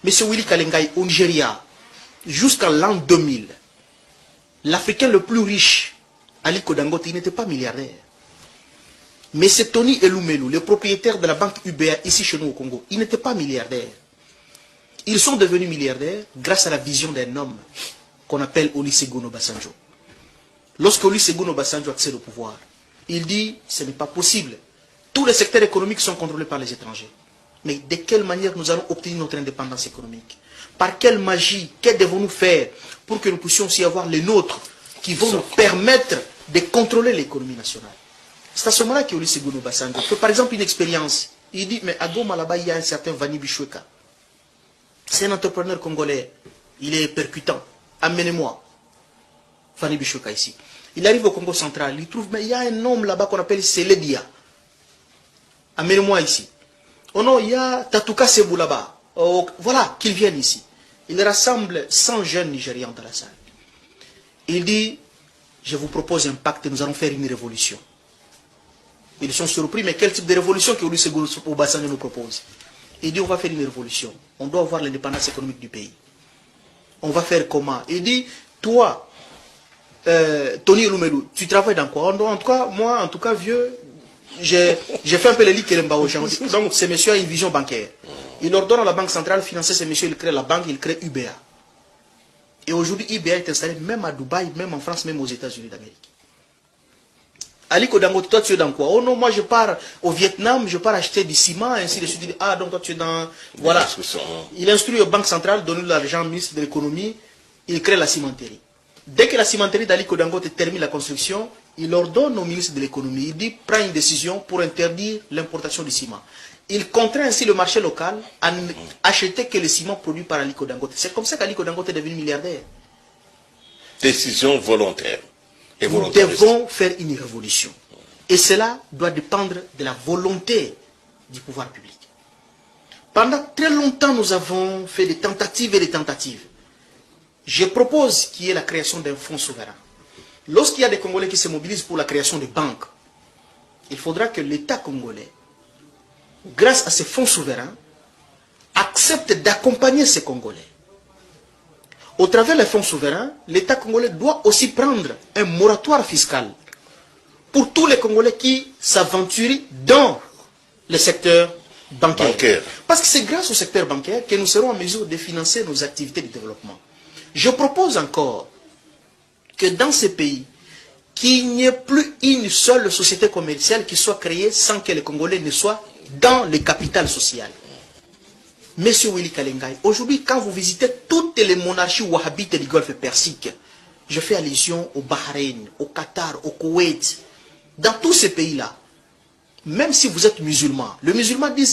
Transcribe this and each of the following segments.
Monsieur Willy Kalengai, au Nigeria, jusqu'en l'an 2000, l'Africain le plus riche, Aliko Dangote, il n'était pas milliardaire. Mais c'est Tony Elumelu, le propriétaire de la banque UBA ici chez nous au Congo, il n'était pas milliardaire. Ils sont devenus milliardaires grâce à la vision d'un homme qu'on appelle Olusegun Obasanjo. Lorsque Olusegun Obasanjo accède au pouvoir, il dit ce n'est pas possible. Tous les secteurs économiques sont contrôlés par les étrangers. Mais de quelle manière nous allons obtenir notre indépendance économique? Par quelle magie? Que devons-nous faire pour que nous puissions aussi avoir les nôtres qui vont nous permettre de contrôler l'économie nationale? C'est à ce moment-là qu'Olusegun Obasanjo fait par exemple une expérience. Il dit, mais à Goma là-bas, il y a un certain Vani Bichweka. C'est un entrepreneur congolais. Il est percutant. Amenez-moi Vani Bichweka ici. Il arrive au Congo central. Il trouve, mais il y a un homme là-bas qu'on appelle Seledia. Amenez-moi ici. Oh non, il y a Tatouka Sebou là-bas. Oh, voilà, qu'ils viennent ici. Il rassemble 100 jeunes Nigérians dans la salle. Il dit, je vous propose un pacte, nous allons faire une révolution. Ils sont surpris, mais quel type de révolution que Olusegun Obasanjo nous propose? Il dit, on va faire une révolution. On doit avoir l'indépendance économique du pays. On va faire comment? Il dit, toi, Tony Elumelu, tu travailles dans quoi? En tout cas, moi, en tout cas, vieux, j'ai fait un peu les lits Kelemba aux gens. Donc, ce monsieur a une vision bancaire. Il ordonne à la Banque centrale de financer ce monsieur, il crée la banque, il crée UBA. Et aujourd'hui, UBA est installé même à Dubaï, même en France, même aux États-Unis d'Amérique. Aliko Dangote, toi tu es dans quoi? Oh non, moi je pars au Vietnam, je pars acheter du ciment, ainsi de suite. Il dit, ah donc toi tu es dans... Voilà. Il instruit aux banques centrales, donne l'argent au ministre de l'économie, il crée la cimenterie. Dès que la cimenterie d'Aliko Dangote termine la construction, il ordonne au ministre de l'économie, il dit, prends une décision pour interdire l'importation du ciment. Il contraint ainsi le marché local à acheter que le ciment produit par Aliko Dangote. C'est comme ça qu'Aliko Dangote est devenu milliardaire. Décision volontaire. Nous devons faire une révolution. Et cela doit dépendre de la volonté du pouvoir public. Pendant très longtemps, nous avons fait des tentatives et des tentatives. Je propose qu'il y ait la création d'un fonds souverain. Lorsqu'il y a des Congolais qui se mobilisent pour la création de banques, il faudra que l'État congolais, grâce à ces fonds souverains, accepte d'accompagner ces Congolais. Au travers des fonds souverains, l'État congolais doit aussi prendre un moratoire fiscal pour tous les Congolais qui s'aventurent dans le secteur bancaire. Parce que c'est grâce au secteur bancaire que nous serons en mesure de financer nos activités de développement. Je propose encore que dans ces pays, qu'il n'y ait plus une seule société commerciale qui soit créée sans que les Congolais ne soient dans le capital social. Monsieur Willy Kalengai, aujourd'hui, quand vous visitez toutes les monarchies wahhabites du Golfe Persique, je fais allusion au Bahreïn, au Qatar, au Koweït, dans tous ces pays-là, même si vous êtes musulman, le musulman dit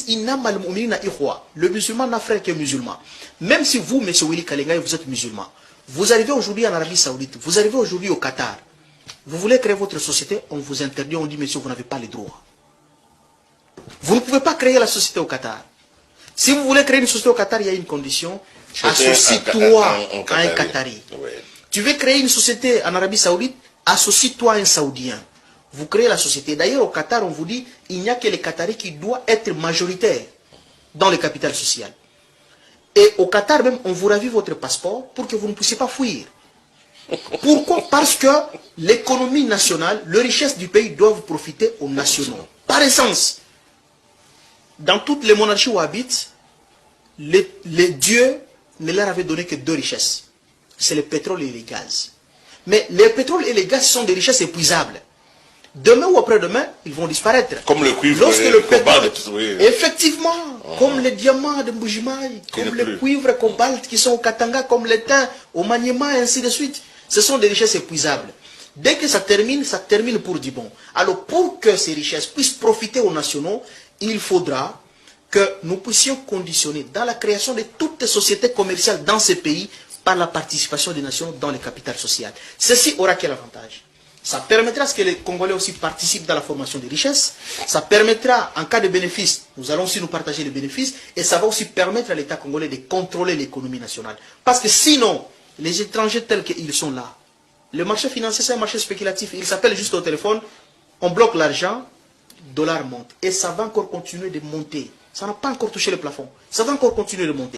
le musulman n'a frère que musulman. Même si vous, monsieur Willy Kalengai, vous êtes musulman, vous arrivez aujourd'hui en Arabie Saoudite, vous arrivez aujourd'hui au Qatar, vous voulez créer votre société, on vous interdit, on dit, monsieur, vous n'avez pas les droits. Vous ne pouvez pas créer la société au Qatar. Si vous voulez créer une société au Qatar, il y a une condition. Associe-toi à un Qatari. Ouais. Tu veux créer une société en Arabie Saoudite, associe-toi à un Saoudien. Vous créez la société. D'ailleurs, au Qatar, on vous dit, il n'y a que les Qataris qui doivent être majoritaires dans le capital social. Et au Qatar même, on vous ravit votre passeport pour que vous ne puissiez pas fuir. Pourquoi? Parce que l'économie nationale, les richesses du pays doivent profiter aux nationaux. Par essence, dans toutes les monarchies wahhabites, les dieux ne leur avaient donné que deux richesses. C'est le pétrole et le gaz. Mais le pétrole et le gaz sont des richesses épuisables. Demain ou après-demain, ils vont disparaître. Comme le cuivre et le pétrole, oui. Effectivement, comme les diamants de Mbujimaï, comme le cuivre et cobalt qui sont au Katanga, comme le thym au Maniema, et ainsi de suite. Ce sont des richesses épuisables. Dès que ça termine pour du bon. Alors pour que ces richesses puissent profiter aux nationaux, il faudra que nous puissions conditionner dans la création de toutes les sociétés commerciales dans ces pays par la participation des nations dans le capital social. Ceci aura quel avantage? Ça permettra à ce que les Congolais aussi participent dans la formation des richesses. Ça permettra, en cas de bénéfice, nous allons aussi nous partager les bénéfices. Et ça va aussi permettre à l'État congolais de contrôler l'économie nationale. Parce que sinon, les étrangers tels qu'ils sont là, le marché financier, c'est un marché spéculatif. Il s'appelle juste au téléphone, on bloque l'argent, dollar monte. Et ça va encore continuer de monter. Ça n'a pas encore touché le plafond. Ça va encore continuer de monter.